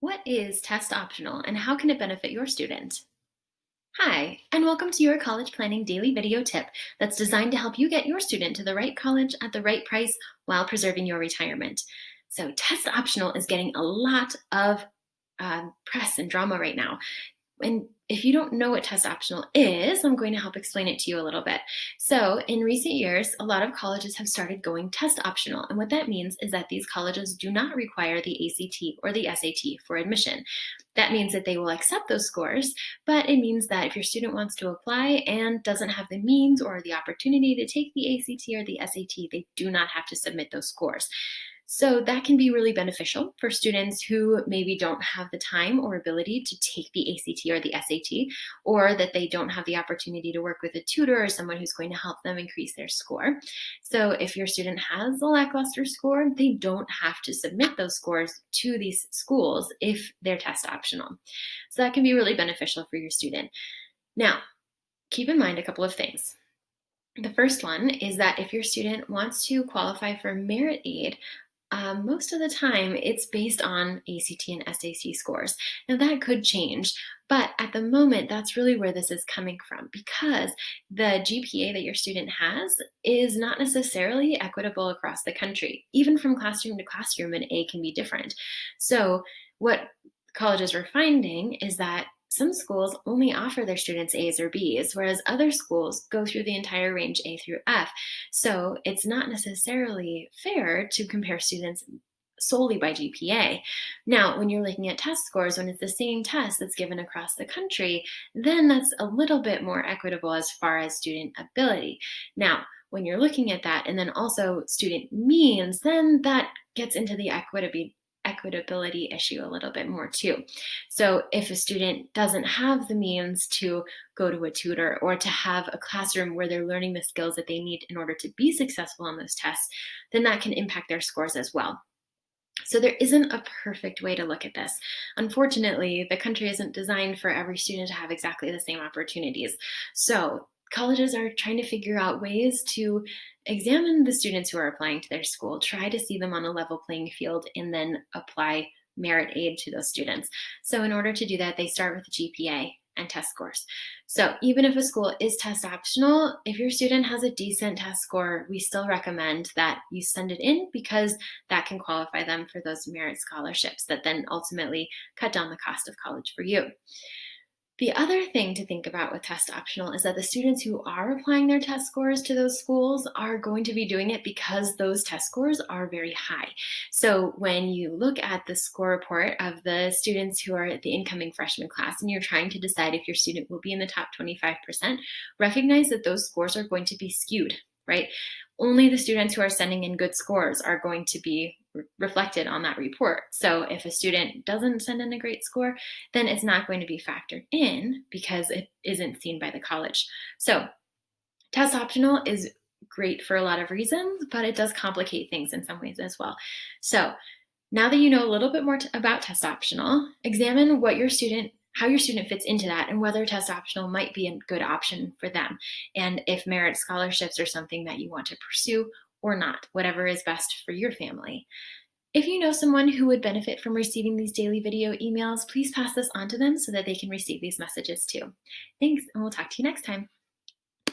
What is test optional and how can it benefit your student? Hi, and welcome to your college planning daily video tip that's designed to help you get your student to the right college at the right price while preserving your retirement. So, test optional is getting a lot of press and drama right now. And if you don't know what test optional is, I'm going to help explain it to you a little bit. So, in recent years, a lot of colleges have started going test optional. And what that means is that these colleges do not require the ACT or the SAT for admission. That means that they will accept those scores, but it means that if your student wants to apply and doesn't have the means or the opportunity to take the ACT or the SAT, they do not have to submit those scores. So that can be really beneficial for students who maybe don't have the time or ability to take the ACT or the SAT, or that they don't have the opportunity to work with a tutor or someone who's going to help them increase their score. So if your student has a lackluster score, they don't have to submit those scores to these schools if they're test optional. So that can be really beneficial for your student. Now, keep in mind a couple of things. The first one is that if your student wants to qualify for merit aid, most of the time it's based on ACT and SAT scores. Now, that could change, but at the moment, that's really where this is coming from because the GPA that your student has is not necessarily equitable across the country. Even from classroom to classroom, an A can be different. So, what colleges are finding is that some schools only offer their students A's or B's, whereas other schools go through the entire range A through F. So it's not necessarily fair to compare students solely by GPA. Now, when you're looking at test scores, when it's the same test that's given across the country, then that's a little bit more equitable as far as student ability. Now, when you're looking at that and then also student means, then that gets into the equitability issue a little bit more too. So if a student doesn't have the means to go to a tutor or to have a classroom where they're learning the skills that they need in order to be successful on those tests, then that can impact their scores as well. So there isn't a perfect way to look at this. Unfortunately, the country isn't designed for every student to have exactly the same opportunities. So colleges are trying to figure out ways to examine the students who are applying to their school, try to see them on a level playing field, and then apply merit aid to those students. So in order to do that, they start with the GPA and test scores. So even if a school is test optional, if your student has a decent test score, we still recommend that you send it in because that can qualify them for those merit scholarships that then ultimately cut down the cost of college for you. The other thing to think about with test optional is that the students who are applying their test scores to those schools are going to be doing it because those test scores are very high. So when you look at the score report of the students who are at the incoming freshman class and you're trying to decide if your student will be in the top 25%, recognize that those scores are going to be skewed, right? Only the students who are sending in good scores are going to be reflected on that report. So if a student doesn't send in a great score, then it's not going to be factored in because it isn't seen by the college. So test optional is great for a lot of reasons, but it does complicate things in some ways as well. So now that you know a little bit more about test optional, examine how your student fits into that and whether test optional might be a good option for them. And if merit scholarships are something that you want to pursue or not, whatever is best for your family. If you know someone who would benefit from receiving these daily video emails, please pass this on to them so that they can receive these messages too. Thanks, and we'll talk to you next time.